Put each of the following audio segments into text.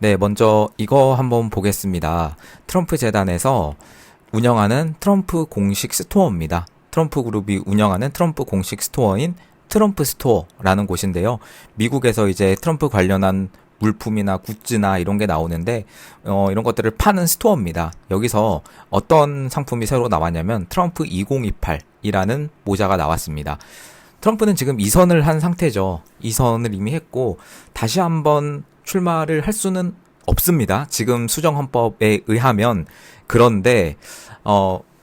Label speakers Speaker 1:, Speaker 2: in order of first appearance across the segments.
Speaker 1: 네, 먼저 이거 한번 보겠습니다. 트럼프 재단에서 운영하는 트럼프 공식 스토어입니다. 트럼프 그룹이 운영하는 트럼프 공식 스토어인 트럼프 스토어라는 곳인데요. 미국에서 이제 트럼프 관련한 물품이나 굿즈나 이런 게 나오는데 이런 것들을 파는 스토어입니다. 여기서 어떤 상품이 새로 나왔냐면 트럼프 2028이라는 모자가 나왔습니다. 트럼프는 지금 이선을 한 상태죠. 이선을 이미 했고 다시 한번 출마를 할 수는 없습니다. 지금 수정헌법에 의하면. 그런데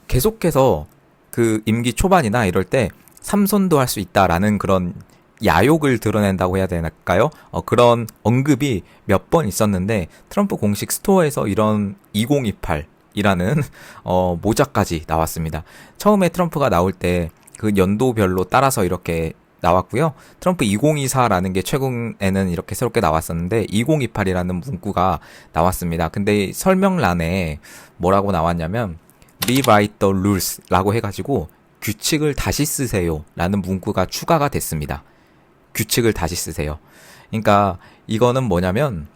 Speaker 1: 계속해서 그 임기 초반이나 이럴 때 삼선도 할 수 있다라는 그런 야욕을 드러낸다고 해야 될까요? 그런 언급이 몇 번 있었는데 트럼프 공식 스토어에서 이런 2028이라는 모자까지 나왔습니다. 처음에 트럼프가 나올 때 그 연도별로 따라서 이렇게 나왔고요. 트럼프 2024라는 게 최근에는 이렇게 새롭게 나왔었는데 2028이라는 문구가 나왔습니다. 근데 설명란에 뭐라고 나왔냐면 Rewrite the rules 라고 해가지고 규칙을 다시 쓰세요 라는 문구가 추가가 됐습니다. 규칙을 다시 쓰세요. 그러니까 이거는 뭐냐면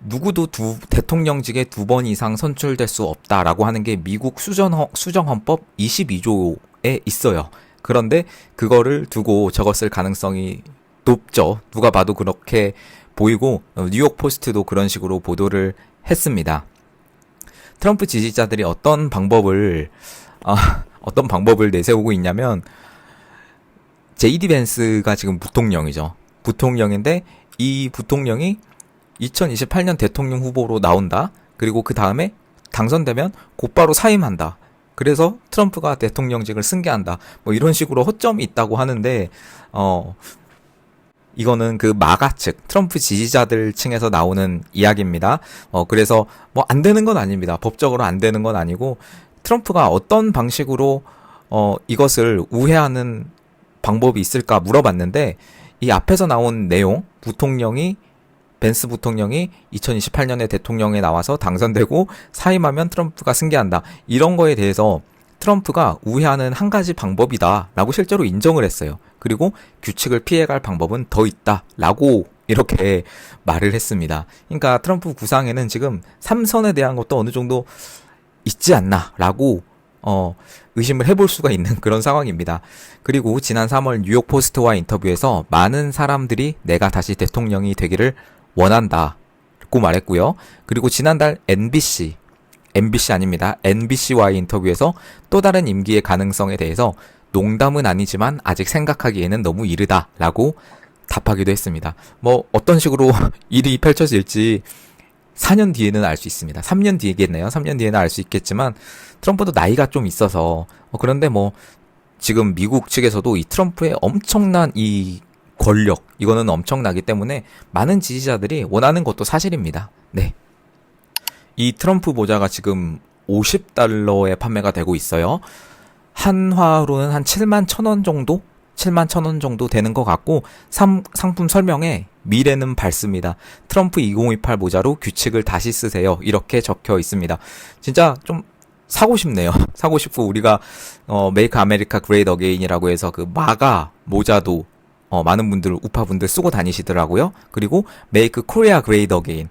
Speaker 1: 누구도 대통령직에 2번 이상 선출될 수 없다라고 하는 게 미국 수정헌법 22조에 있어요. 그런데 그거를 두고 적었을 가능성이 높죠. 누가 봐도 그렇게 보이고 뉴욕 포스트도 그런 식으로 보도를 했습니다. 트럼프 지지자들이 어떤 방법을 내세우고 있냐면 제이디 벤스가 지금 부통령이죠. 부통령인데 이 부통령이 2028년 대통령 후보로 나온다. 그리고 그 다음에 당선되면 곧바로 사임한다. 그래서 트럼프가 대통령직을 승계한다. 뭐 이런 식으로 허점이 있다고 하는데 이거는 그 마가 측, 트럼프 지지자들 층에서 나오는 이야기입니다. 그래서 뭐 안 되는 건 아닙니다. 법적으로 안 되는 건 아니고 트럼프가 어떤 방식으로 이것을 우회하는 방법이 있을까 물어봤는데 이 앞에서 나온 내용, 벤스 부통령이 2028년에 대통령에 나와서 당선되고 사임하면 트럼프가 승계한다. 이런 거에 대해서 트럼프가 우회하는 한 가지 방법이다 라고 실제로 인정을 했어요. 그리고 규칙을 피해갈 방법은 더 있다 라고 이렇게 말을 했습니다. 그러니까 트럼프 구상에는 지금 삼선에 대한 것도 어느 정도 있지 않나 라고 의심을 해볼 수가 있는 그런 상황입니다. 그리고 지난 3월 뉴욕 포스트와 인터뷰에서 많은 사람들이 내가 다시 대통령이 되기를 원한다고 말했고요. 그리고 지난달 NBC 아닙니다. NBC와의 인터뷰에서 또 다른 임기의 가능성에 대해서 농담은 아니지만 아직 생각하기에는 너무 이르다라고 답하기도 했습니다. 뭐 어떤 식으로 일이 펼쳐질지 4년 뒤에는 알 수 있습니다. 3년 뒤겠네요. 3년 뒤에는 알 수 있겠지만 트럼프도 나이가 좀 있어서 그런데 뭐 지금 미국 측에서도 이 트럼프의 엄청난 이 권력 이거는 엄청나기 때문에 많은 지지자들이 원하는 것도 사실입니다. 네. 이 트럼프 모자가 지금 $50에 판매가 되고 있어요. 한화로는 한 71,000원 정도? 71,000원 정도 되는 것 같고 상품 설명에 미래는 밝습니다. 트럼프 2028 모자로 규칙을 다시 쓰세요. 이렇게 적혀 있습니다. 진짜 좀 사고 싶네요. 사고 싶고 우리가 Make America Great Again이라고 해서 그 마가 모자도 많은 분들 우파분들 쓰고 다니시더라고요. 그리고 Make Korea Great Again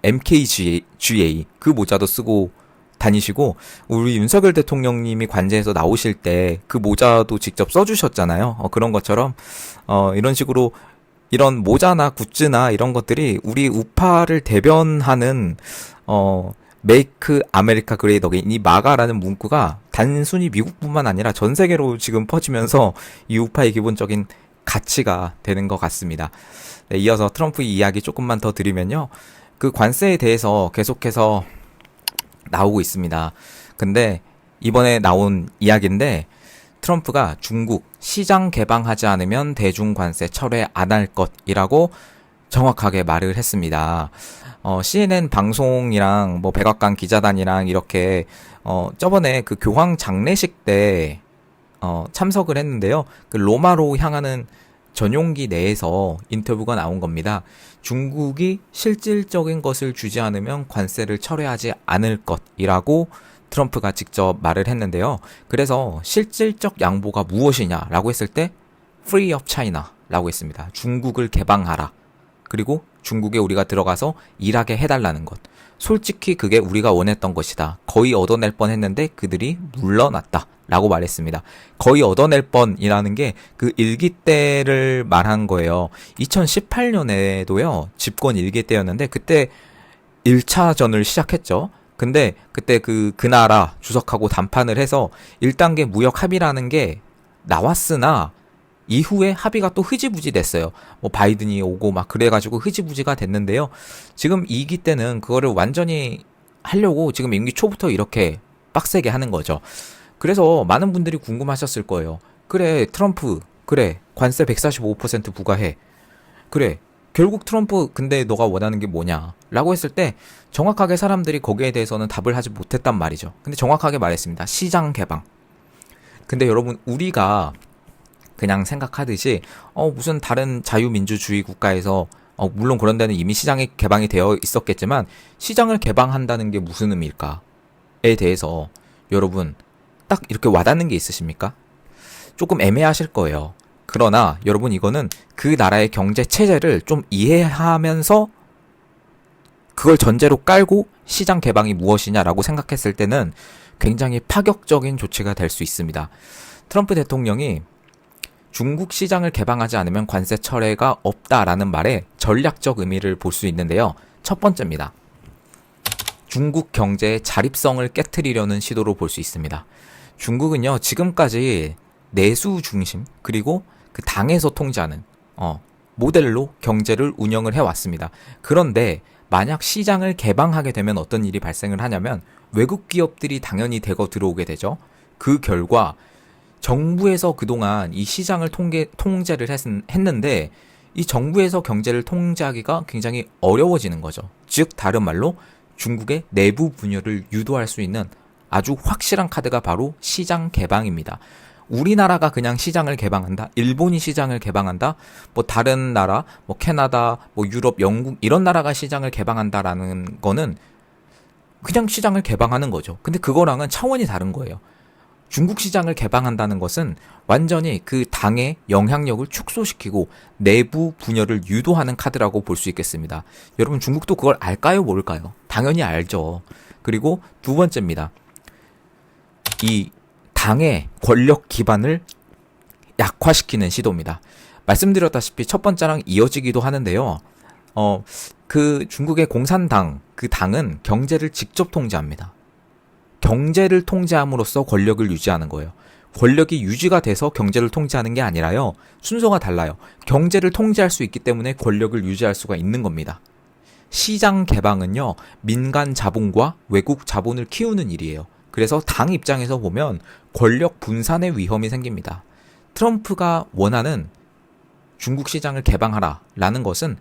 Speaker 1: MKGA 그 모자도 쓰고 다니시고 우리 윤석열 대통령님이 관제에서 나오실 때 그 모자도 직접 써주셨잖아요. 그런 것처럼 이런 식으로 이런 모자나 굿즈나 이런 것들이 우리 우파를 대변하는 Make America Great Again 이 마가라는 문구가 단순히 미국뿐만 아니라 전 세계로 지금 퍼지면서 이 우파의 기본적인 가치가 되는 것 같습니다. 네, 이어서 트럼프 이야기 조금만 더 드리면요. 그 관세에 대해서 계속해서 나오고 있습니다. 근데 이번에 나온 이야기인데 트럼프가 중국 시장 개방하지 않으면 대중 관세 철회 안 할 것이라고 정확하게 말을 했습니다. CNN 방송이랑 뭐 백악관 기자단이랑 이렇게 저번에 그 교황 장례식 때 참석을 했는데요. 그 로마로 향하는 전용기 내에서 인터뷰가 나온 겁니다. 중국이 실질적인 것을 주지 않으면 관세를 철회하지 않을 것이라고 트럼프가 직접 말을 했는데요. 그래서 실질적 양보가 무엇이냐라고 했을 때 Free of China 라고 했습니다. 중국을 개방하라. 그리고 중국에 우리가 들어가서 일하게 해달라는 것. 솔직히 그게 우리가 원했던 것이다. 거의 얻어낼 뻔했는데 그들이 물러났다. 라고 말했습니다. 거의 얻어낼 뻔이라는 게 그 일기 때를 말한 거예요. 2018년에도요. 집권 일기 때였는데 그때 1차전을 시작했죠. 근데 그때 그 나라 주석하고 담판을 해서 1단계 무역 합의라는 게 나왔으나 이후에 합의가 또 흐지부지 됐어요. 뭐 바이든이 오고 막 그래가지고 흐지부지가 됐는데요. 지금 2기 때는 그거를 완전히 하려고 지금 임기 초부터 이렇게 빡세게 하는 거죠. 그래서 많은 분들이 궁금하셨을 거예요. 그래, 트럼프, 그래, 관세 145% 부과해. 그래, 결국 트럼프 근데 너가 원하는 게 뭐냐? 라고 했을 때 정확하게 사람들이 거기에 대해서는 답을 하지 못했단 말이죠. 근데 정확하게 말했습니다. 시장 개방. 근데 여러분, 우리가 그냥 생각하듯이 무슨 다른 자유민주주의 국가에서 물론 그런 데는 이미 시장이 개방이 되어 있었겠지만 시장을 개방한다는 게 무슨 의미일까에 대해서 여러분 딱 이렇게 와닿는 게 있으십니까? 조금 애매하실 거예요. 그러나 여러분 이거는 그 나라의 경제 체제를 좀 이해하면서 그걸 전제로 깔고 시장 개방이 무엇이냐라고 생각했을 때는 굉장히 파격적인 조치가 될 수 있습니다. 트럼프 대통령이 중국 시장을 개방하지 않으면 관세 철회가 없다라는 말에 전략적 의미를 볼 수 있는데요. 첫 번째입니다. 중국 경제의 자립성을 깨트리려는 시도로 볼 수 있습니다. 중국은요, 지금까지 내수 중심, 그리고 그 당에서 통제하는, 모델로 경제를 운영을 해왔습니다. 그런데 만약 시장을 개방하게 되면 어떤 일이 발생을 하냐면 외국 기업들이 당연히 대거 들어오게 되죠. 그 결과 정부에서 그동안 이 시장을 통제를 했는데 이 정부에서 경제를 통제하기가 굉장히 어려워지는 거죠. 즉 다른 말로 중국의 내부 분열을 유도할 수 있는 아주 확실한 카드가 바로 시장 개방입니다. 우리나라가 그냥 시장을 개방한다, 일본이 시장을 개방한다, 뭐 다른 나라, 뭐 캐나다, 뭐 유럽, 영국 이런 나라가 시장을 개방한다라는 거는 그냥 시장을 개방하는 거죠. 근데 그거랑은 차원이 다른 거예요. 중국 시장을 개방한다는 것은 완전히 그 당의 영향력을 축소시키고 내부 분열을 유도하는 카드라고 볼 수 있겠습니다. 여러분 중국도 그걸 알까요? 모를까요? 당연히 알죠. 그리고 두 번째입니다. 이 당의 권력 기반을 약화시키는 시도입니다. 말씀드렸다시피 첫 번째랑 이어지기도 하는데요. 그 중국의 공산당, 그 당은 경제를 직접 통제합니다. 경제를 통제함으로써 권력을 유지하는 거예요. 권력이 유지가 돼서 경제를 통제하는 게 아니라요. 순서가 달라요. 경제를 통제할 수 있기 때문에 권력을 유지할 수가 있는 겁니다. 시장 개방은요. 민간 자본과 외국 자본을 키우는 일이에요. 그래서 당 입장에서 보면 권력 분산의 위험이 생깁니다. 트럼프가 원하는 중국 시장을 개방하라라는 것은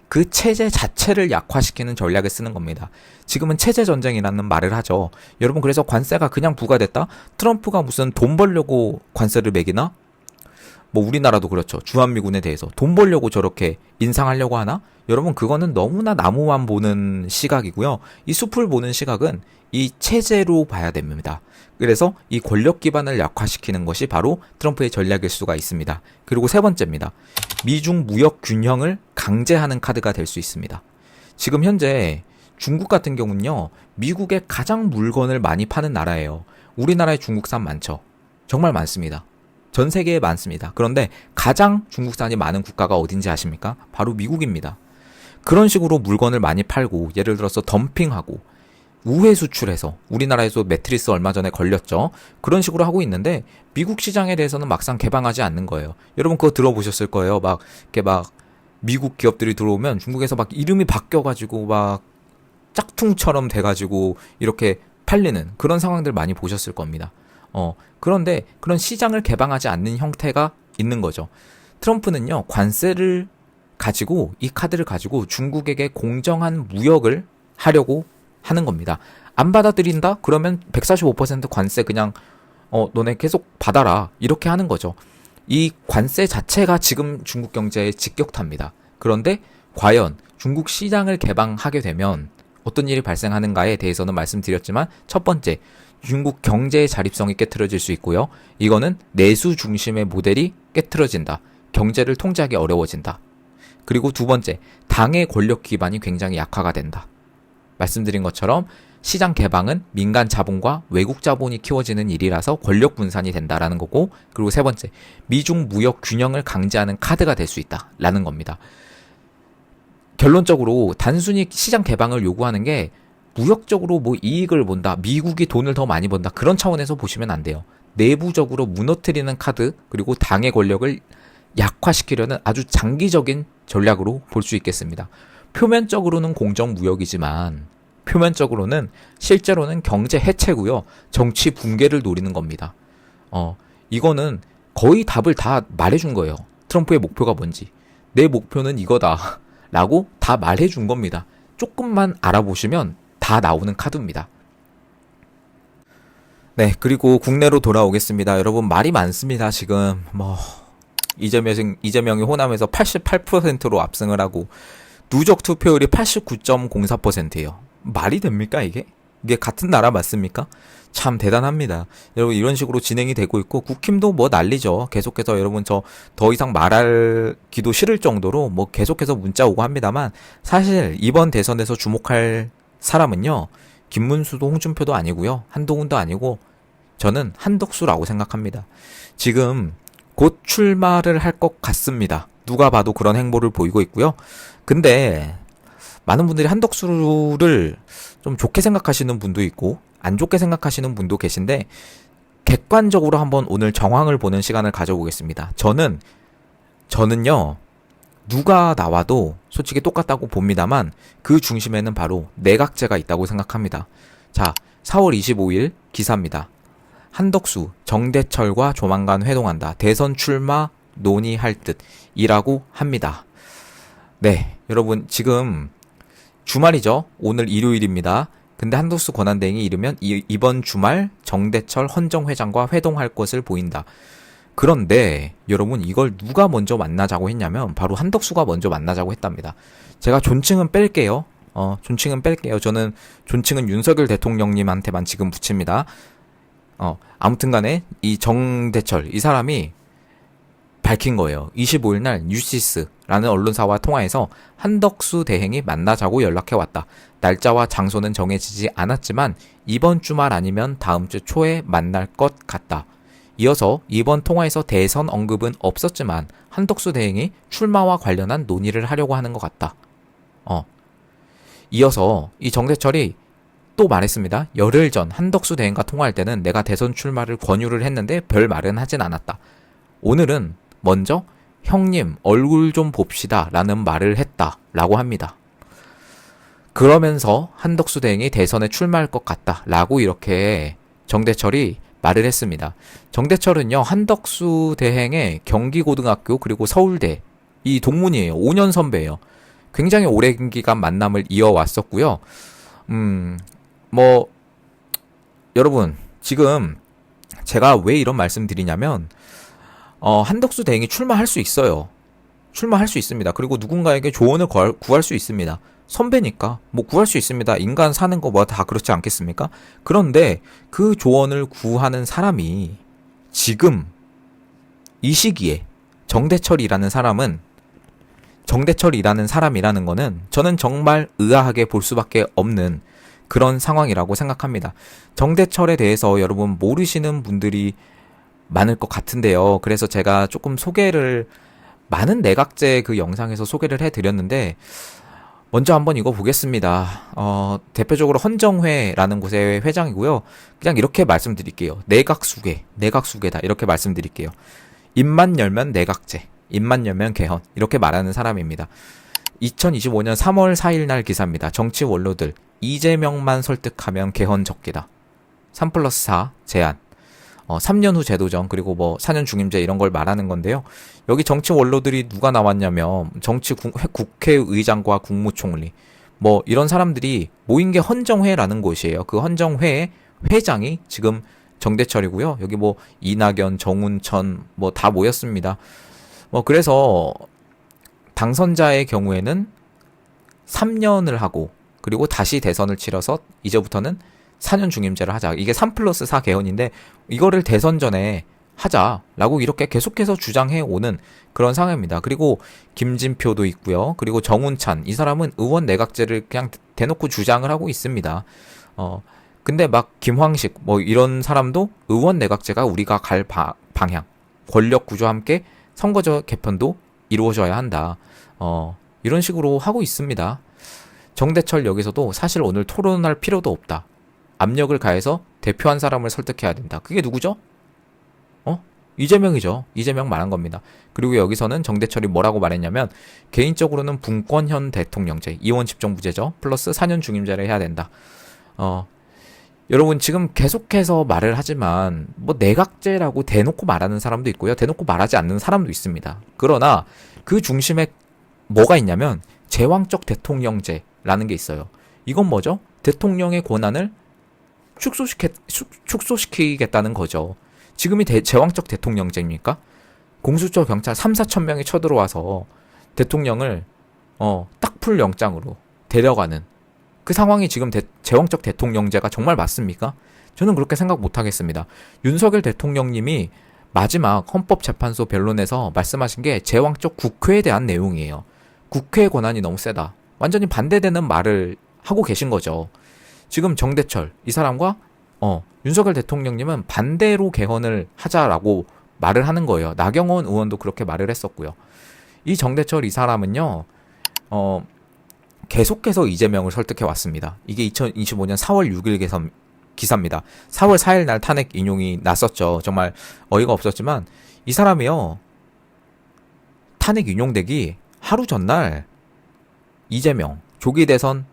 Speaker 1: 그 체제 자체를 약화시키는 전략을 쓰는 겁니다. 지금은 체제 전쟁이라는 말을 하죠. 여러분 그래서 관세가 그냥 부과됐다? 트럼프가 무슨 돈 벌려고 관세를 매기나? 뭐 우리나라도 그렇죠. 주한미군에 대해서 돈 벌려고 저렇게 인상하려고 하나? 여러분 그거는 너무나 나무만 보는 시각이고요. 이 숲을 보는 시각은 이 체제로 봐야 됩니다. 그래서 이 권력 기반을 약화시키는 것이 바로 트럼프의 전략일 수가 있습니다. 그리고 세 번째입니다. 미중 무역 균형을 강제하는 카드가 될 수 있습니다. 지금 현재 중국 같은 경우는요. 미국에 가장 물건을 많이 파는 나라예요. 우리나라에 중국산 많죠. 정말 많습니다. 전 세계에 많습니다. 그런데 가장 중국산이 많은 국가가 어딘지 아십니까? 바로 미국입니다. 그런 식으로 물건을 많이 팔고 예를 들어서 덤핑하고 우회 수출해서 우리나라에서 매트리스 얼마 전에 걸렸죠. 그런 식으로 하고 있는데 미국 시장에 대해서는 막상 개방하지 않는 거예요. 여러분 그거 들어보셨을 거예요. 막 이렇게 막 미국 기업들이 들어오면 중국에서 막 이름이 바뀌어가지고 막 짝퉁처럼 돼가지고 이렇게 팔리는 그런 상황들 많이 보셨을 겁니다. 그런데 그런 시장을 개방하지 않는 형태가 있는 거죠. 트럼프는요 관세를 가지고 이 카드를 가지고 중국에게 공정한 무역을 하려고 하는 겁니다. 안 받아들인다? 그러면 145% 관세 그냥 너네 계속 받아라 이렇게 하는 거죠. 이 관세 자체가 지금 중국 경제에 직격탄입니다. 그런데 과연 중국 시장을 개방하게 되면 어떤 일이 발생하는가에 대해서는 말씀드렸지만 첫 번째, 중국 경제의 자립성이 깨트려질 수 있고요. 이거는 내수 중심의 모델이 깨트려진다. 경제를 통제하기 어려워진다. 그리고 두 번째, 당의 권력 기반이 굉장히 약화가 된다. 말씀드린 것처럼 시장 개방은 민간 자본과 외국 자본이 키워지는 일이라서 권력 분산이 된다라는 거고, 그리고 세 번째, 미중 무역 균형을 강제하는 카드가 될 수 있다라는 겁니다. 결론적으로 단순히 시장 개방을 요구하는 게 무역적으로 뭐 이익을 본다, 미국이 돈을 더 많이 번다, 그런 차원에서 보시면 안 돼요. 내부적으로 무너뜨리는 카드, 그리고 당의 권력을 약화시키려는 아주 장기적인 전략으로 볼 수 있겠습니다. 표면적으로는 공정무역이지만 표면적으로는 실제로는 경제 해체고요. 정치 붕괴를 노리는 겁니다. 이거는 거의 답을 다 말해준 거예요. 트럼프의 목표가 뭔지. 내 목표는 이거다. 라고 다 말해준 겁니다. 조금만 알아보시면 다 나오는 카드입니다. 네, 그리고 국내로 돌아오겠습니다. 여러분, 말이 많습니다. 지금 이재명이 호남에서 88%로 압승을 하고 누적 투표율이 89.04%예요. 말이 됩니까, 이게? 이게 같은 나라 맞습니까? 참 대단합니다. 여러분, 이런 식으로 진행이 되고 있고, 국힘도 뭐 난리죠. 계속해서 여러분, 저 더 이상 말하기도 싫을 정도로 뭐 계속해서 문자 오고 합니다만, 사실 이번 대선에서 주목할 사람은요, 김문수도 홍준표도 아니고요, 한동훈도 아니고, 저는 한덕수라고 생각합니다. 지금 곧 출마를 할 것 같습니다. 누가 봐도 그런 행보를 보이고 있고요. 근데 많은 분들이 한덕수를 좀 좋게 생각하시는 분도 있고 안 좋게 생각하시는 분도 계신데, 객관적으로 한번 오늘 정황을 보는 시간을 가져보겠습니다. 저는요, 누가 나와도 솔직히 똑같다고 봅니다만 그 중심에는 바로 내각제가 있다고 생각합니다. 자, 4월 25일 기사입니다. 한덕수, 정대철과 조만간 회동한다. 대선 출마 논의할 듯이라고 합니다. 네, 여러분, 지금 주말이죠. 오늘 일요일입니다. 근데 한덕수 권한대행이 이르면 이번 주말 정대철 헌정회장과 회동할 것을 보인다. 그런데 여러분, 이걸 누가 먼저 만나자고 했냐면 바로 한덕수가 먼저 만나자고 했답니다. 제가 존칭은 뺄게요. 존칭은 뺄게요. 저는 존칭은 윤석열 대통령님한테만 지금 붙입니다. 아무튼 간에 이 정대철, 이 사람이 밝힌 거예요. 25일 날 뉴시스라는 언론사와 통화해서 한덕수 대행이 만나자고 연락해왔다. 날짜와 장소는 정해지지 않았지만 이번 주말 아니면 다음 주 초에 만날 것 같다. 이어서 이번 통화에서 대선 언급은 없었지만 한덕수 대행이 출마와 관련한 논의를 하려고 하는 것 같다. 이어서 이 정대철이 또 말했습니다. 열흘 전 한덕수 대행과 통화할 때는 내가 대선 출마를 권유를 했는데 별 말은 하진 않았다. 오늘은 먼저 형님 얼굴 좀 봅시다 라는 말을 했다 라고 합니다. 그러면서 한덕수 대행이 대선에 출마할 것 같다 라고 이렇게 정대철이 말을 했습니다. 정대철은요, 한덕수 대행의 경기고등학교 그리고 서울대 이 동문이에요. 5년 선배예요. 굉장히 오랜 기간 만남을 이어왔었고요. 여러분, 지금 제가 왜 이런 말씀 드리냐면, 한덕수 대행이 출마할 수 있어요. 출마할 수 있습니다. 그리고 누군가에게 조언을 구할 수 있습니다. 선배니까 뭐 구할 수 있습니다. 인간 사는 거 뭐 다 그렇지 않겠습니까? 그런데 그 조언을 구하는 사람이 지금 이 시기에 정대철이라는 사람이라는 거는 저는 정말 의아하게 볼 수밖에 없는 그런 상황이라고 생각합니다. 정대철에 대해서 여러분 모르시는 분들이 많을 것 같은데요. 그래서 제가 조금 많은 내각제 그 영상에서 소개를 해드렸는데, 먼저 한번 이거 보겠습니다. 대표적으로 헌정회라는 곳의 회장이고요. 그냥 이렇게 말씀드릴게요. 내각수계다. 이렇게 말씀드릴게요. 입만 열면 내각제, 입만 열면 개헌. 이렇게 말하는 사람입니다. 2025년 3월 4일 날 기사입니다. 정치 원로들, 이재명만 설득하면 개헌 적기다. 3+4 제안. 3년 후 제도정, 그리고 뭐 4년 중임제 이런 걸 말하는 건데요. 여기 정치 원로들이 누가 나왔냐면 국회의장과 국무총리 뭐 이런 사람들이 모인 게 헌정회라는 곳이에요. 그 헌정회의 회장이 지금 정대철이고요. 여기 뭐 이낙연, 정운천 뭐 다 모였습니다. 그래서 당선자의 경우에는 3년을 하고 그리고 다시 대선을 치러서 이제부터는 4년 중임제를 하자. 이게 3+4 개헌인데 이거를 대선 전에 하자라고 이렇게 계속해서 주장해 오는 그런 상황입니다. 그리고 김진표도 있고요. 그리고 정운찬, 이 사람은 의원 내각제를 그냥 대놓고 주장을 하고 있습니다. 근데 막 김황식 뭐 이런 사람도 의원 내각제가 우리가 갈 방향, 권력 구조와 함께 선거제 개편도 이루어져야 한다. 이런 식으로 하고 있습니다. 정대철 여기서도 사실 오늘 토론할 필요도 없다. 압력을 가해서 대표 한 사람을 설득해야 된다. 그게 누구죠? 이재명이죠. 이재명 말한 겁니다. 그리고 여기서는 정대철이 뭐라고 말했냐면 개인적으로는 분권형 대통령제, 이원 집정부제죠. 플러스 4년 중임제를 해야 된다. 여러분 지금 계속해서 말을 하지만 뭐 내각제라고 대놓고 말하는 사람도 있고요. 대놓고 말하지 않는 사람도 있습니다. 그러나 그 중심에 뭐가 있냐면 제왕적 대통령제라는 게 있어요. 이건 뭐죠? 대통령의 권한을 축소시키겠다는 거죠. 지금이 제왕적 대통령제입니까? 공수처 경찰 3, 4천 명이 쳐들어와서 대통령을 딱풀 영장으로 데려가는 그 상황이 지금 제왕적 대통령제가 정말 맞습니까? 저는 그렇게 생각 못하겠습니다. 윤석열 대통령님이 마지막 헌법재판소 변론에서 말씀하신 게 제왕적 국회에 대한 내용이에요. 국회의 권한이 너무 세다. 완전히 반대되는 말을 하고 계신 거죠. 지금 정대철 이 사람과 윤석열 대통령님은 반대로 개헌을 하자라고 말을 하는 거예요. 나경원 의원도 그렇게 말을 했었고요. 이 정대철 이 사람은요, 계속해서 이재명을 설득해 왔습니다. 이게 2025년 4월 6일 기사입니다. 4월 4일 날 탄핵 인용이 났었죠. 정말 어이가 없었지만 이 사람이요, 탄핵 인용되기 하루 전날 이재명 조기 대선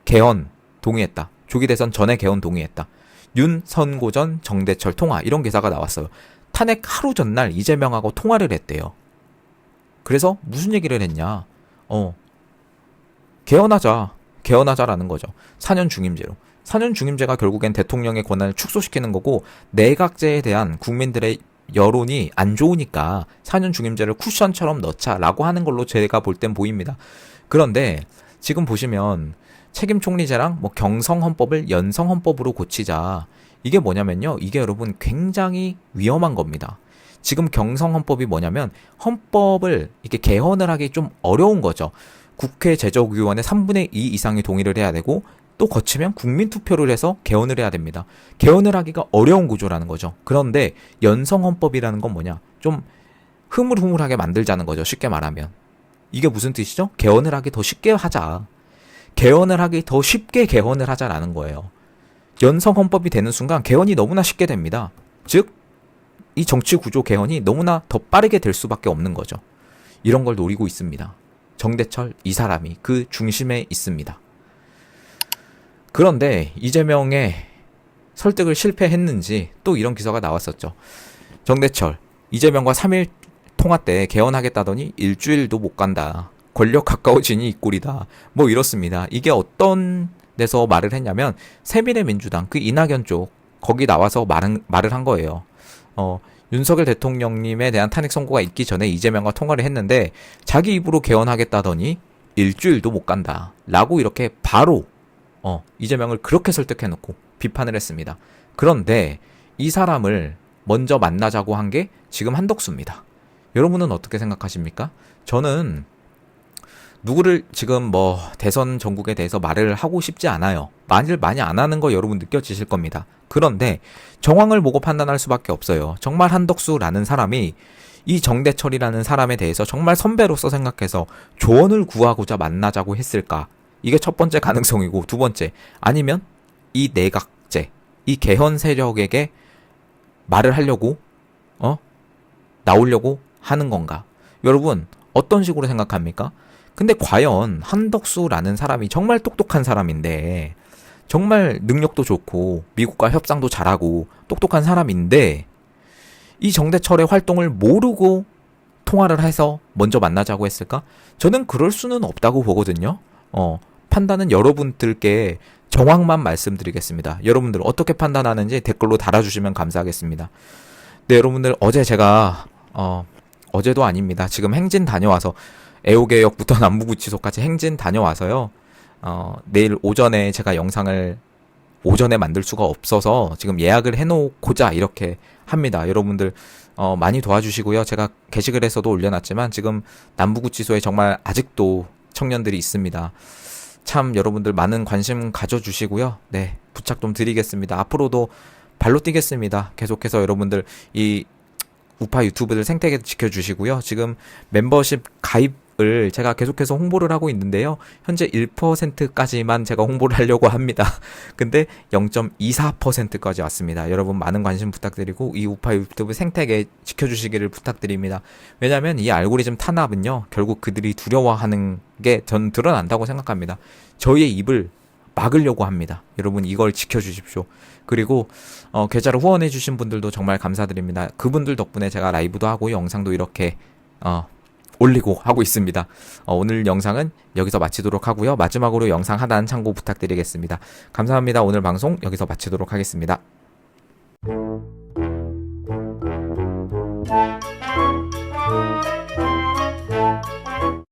Speaker 1: 개헌 동의했다. 조기 대선 전에 개헌 동의했다. 윤 선고전 정대철 통화 이런 기사가 나왔어요. 탄핵 하루 전날 이재명하고 통화를 했대요. 그래서 무슨 얘기를 했냐? 개헌하자라는 거죠. 4년 중임제로. 4년 중임제가 결국엔 대통령의 권한을 축소시키는 거고 내각제에 대한 국민들의 여론이 안 좋으니까 4년 중임제를 쿠션처럼 넣자라고 하는 걸로 제가 볼 땐 보입니다. 그런데 지금 보시면 책임 총리제랑 뭐 경성헌법을 연성헌법으로 고치자. 이게 뭐냐면요. 이게 여러분 굉장히 위험한 겁니다. 지금 경성헌법이 뭐냐면 헌법을 이렇게 개헌을 하기 좀 어려운 거죠. 국회 제적위원회 3분의 2 이상이 동의를 해야 되고 또 거치면 국민투표를 해서 개헌을 해야 됩니다. 개헌을 하기가 어려운 구조라는 거죠. 그런데 연성헌법이라는 건 뭐냐? 좀 흐물흐물하게 만들자는 거죠. 쉽게 말하면. 이게 무슨 뜻이죠? 개헌을 하기 더 쉽게 하자. 개헌을 하기 더 쉽게 개헌을 하자라는 거예요. 연성헌법이 되는 순간 개헌이 너무나 쉽게 됩니다. 즉, 이 정치구조 개헌이 너무나 더 빠르게 될 수밖에 없는 거죠. 이런 걸 노리고 있습니다. 정대철 이 사람이 그 중심에 있습니다. 그런데 이재명의 설득을 실패했는지 또 이런 기사가 나왔었죠. 정대철, 이재명과 3일 통화 때 개헌하겠다더니 일주일도 못 간다. 권력 가까워지니 이 꼴이다. 뭐 이렇습니다. 이게 어떤 데서 말을 했냐면 새미래민주당 그 이낙연 쪽 거기 나와서 말을 한 거예요. 윤석열 대통령님에 대한 탄핵 선고가 있기 전에 이재명과 통화를 했는데 자기 입으로 개헌하겠다더니 일주일도 못 간다. 라고 이렇게 바로 이재명을 그렇게 설득해놓고 비판을 했습니다. 그런데 이 사람을 먼저 만나자고 한 게 지금 한덕수입니다. 여러분은 어떻게 생각하십니까? 저는 누구를 지금 뭐 대선 전국에 대해서 말을 하고 싶지 않아요. 말을 많이 안 하는 거 여러분 느껴지실 겁니다. 그런데 정황을 보고 판단할 수밖에 없어요. 정말 한덕수라는 사람이 이 정대철이라는 사람에 대해서 정말 선배로서 생각해서 조언을 구하고자 만나자고 했을까? 이게 첫 번째 가능성이고, 두 번째, 아니면 이 내각제, 이 개헌 세력에게 말을 하려고 나오려고 하는 건가? 여러분 어떤 식으로 생각합니까? 근데 과연 한덕수라는 사람이 정말 똑똑한 사람인데, 정말 능력도 좋고 미국과 협상도 잘하고 똑똑한 사람인데 이 정대철의 활동을 모르고 통화를 해서 먼저 만나자고 했을까? 저는 그럴 수는 없다고 보거든요. 판단은 여러분들께 정황만 말씀드리겠습니다. 여러분들 어떻게 판단하는지 댓글로 달아주시면 감사하겠습니다. 네, 여러분들 어제 제가 어제도 아닙니다. 지금 행진 다녀와서 애호개역부터 남부구치소까지 행진 다녀와서요. 내일 오전에 제가 영상을 오전에 만들 수가 없어서 지금 예약을 해놓고자 이렇게 합니다. 여러분들 많이 도와주시고요. 제가 게시글에서도 올려놨지만 지금 남부구치소에 정말 아직도 청년들이 있습니다. 참 여러분들 많은 관심 가져주시고요. 네, 부탁 좀 드리겠습니다. 앞으로도 발로 뛰겠습니다. 계속해서 여러분들 이 우파 유튜브들 생태계 지켜주시고요. 지금 멤버십 가입을 제가 계속해서 홍보를 하고 있는데요. 현재 1%까지만 제가 홍보를 하려고 합니다. 근데 0.24%까지 왔습니다. 여러분 많은 관심 부탁드리고 이 우파 유튜브 생태계 지켜주시기를 부탁드립니다. 왜냐하면 이 알고리즘 탄압은요. 결국 그들이 두려워하는 게 전 드러난다고 생각합니다. 저희의 입을 막으려고 합니다. 여러분 이걸 지켜주십시오. 그리고 계좌를 후원해주신 분들도 정말 감사드립니다. 그분들 덕분에 제가 라이브도 하고 영상도 이렇게 올리고 하고 있습니다. 오늘 영상은 여기서 마치도록 하고요. 마지막으로 영상 하나는 참고 부탁드리겠습니다. 감사합니다. 오늘 방송 여기서 마치도록 하겠습니다.